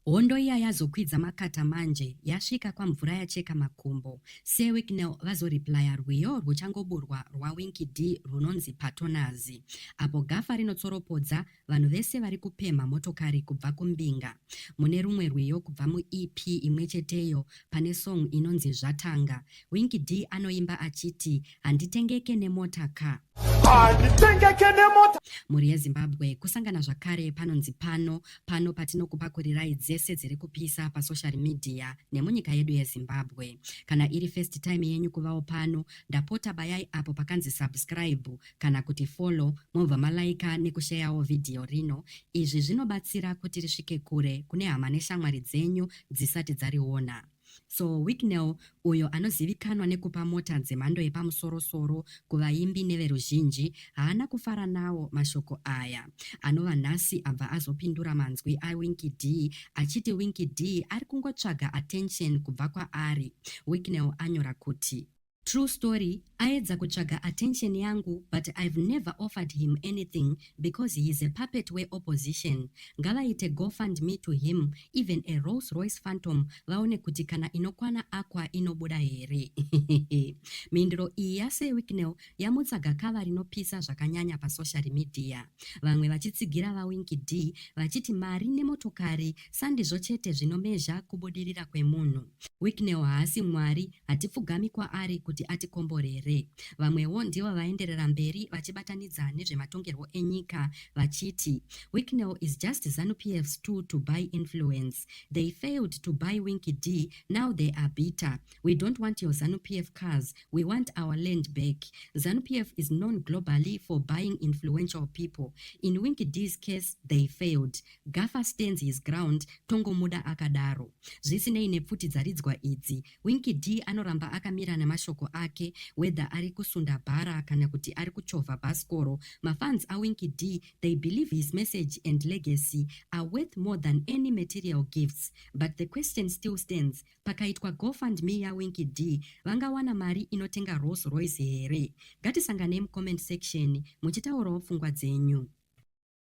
Hondo iya yazokwidza makata manje yasvika kwamvura yacheka makumbo. seWicknell vazoriplaya rwiyo ruchangoburwa rwaWinky D runonzi Patonazi. Apo gafa rinotsoropodza vanhu vese vari kupemha motokari kubva kumbinga. Mune rumwe rwiyo kubva muEP imwe cheteyo pane song inonzi Zvatanga. Winky D anoimba achiti handitengeke nemota ka. Mhuri yeZimbabwe kusangana zvakare panonzi pano patinokupakurirai dzese dziri kupisa pasocial media nemunyika yedu yeZimbabwe. Kana iri first time yenyu kuvawo pano, ndapota bayai apo pakanzi subscribe kana kuti follow, mobva malaika nekushayawo vhidhiyo rino. Izvi zvinobatsira kuti risvike kure kune hama neshamwari dzenyu dzisati dzariona. So Wicknell uyo anozivikanwa nekupa mota dzemhando yepamusoro-soro kuvaimbi neveruzhinji haana kufara nawo mashoko aya. Anova nhasi abva azopindura manzwi aWinky D achiti Winky D ari kungotsvaga attention kubva kwaari. Wicknell anyora kuti true story, aedza kutsvaga attention yangu, but I've never offered him anything because he is a puppet weopposition. Ngavaite GoFundMe to him, even a Rolls Royce Phantom, vaone kuti kana inokwana akwa inobuda here. Mindiro iyi yaseWicknell yamutsaga kava rinopisa zvakanyanya pasocial media. Vamwe vachitsigira vaWinky D vachiti mari nemotokari sandizvo chete zvinomezha kubudirira kwemunhu. Wicknell haasi mwari, hatifugami kwaari kuti atikomborere. Vamwewo ndivo vaenderera mberi vachibatanidza nezvematongerwo enyika vachiti Wicknell is just ZANU-PF's tool to buy influence. They failed to buy Winky D, now they are bitter. We don't want your ZANU-PF cars, we want our land back. ZANU-PF is known globally for buying influential people. In Winky D's case, they failed. Gaffer stands his ground, Tongomuda akadaro. Zvisinei nepfuti dzaridzwa idzi, Winky D anoramba akamira nemashoko ake, whether ari kusunda bhara kana kuti ari kuchovha bhasikoro. Mafans aWinky D, they believe his message and legacy are worth more than any material gifts. But the question still stands, pakaitwa GoFundMe yaWinky D, vangawana mari inotenga Rolls Royce here? Ngatisanganei mucomment section muchitaurawo pfungwa dzenyu.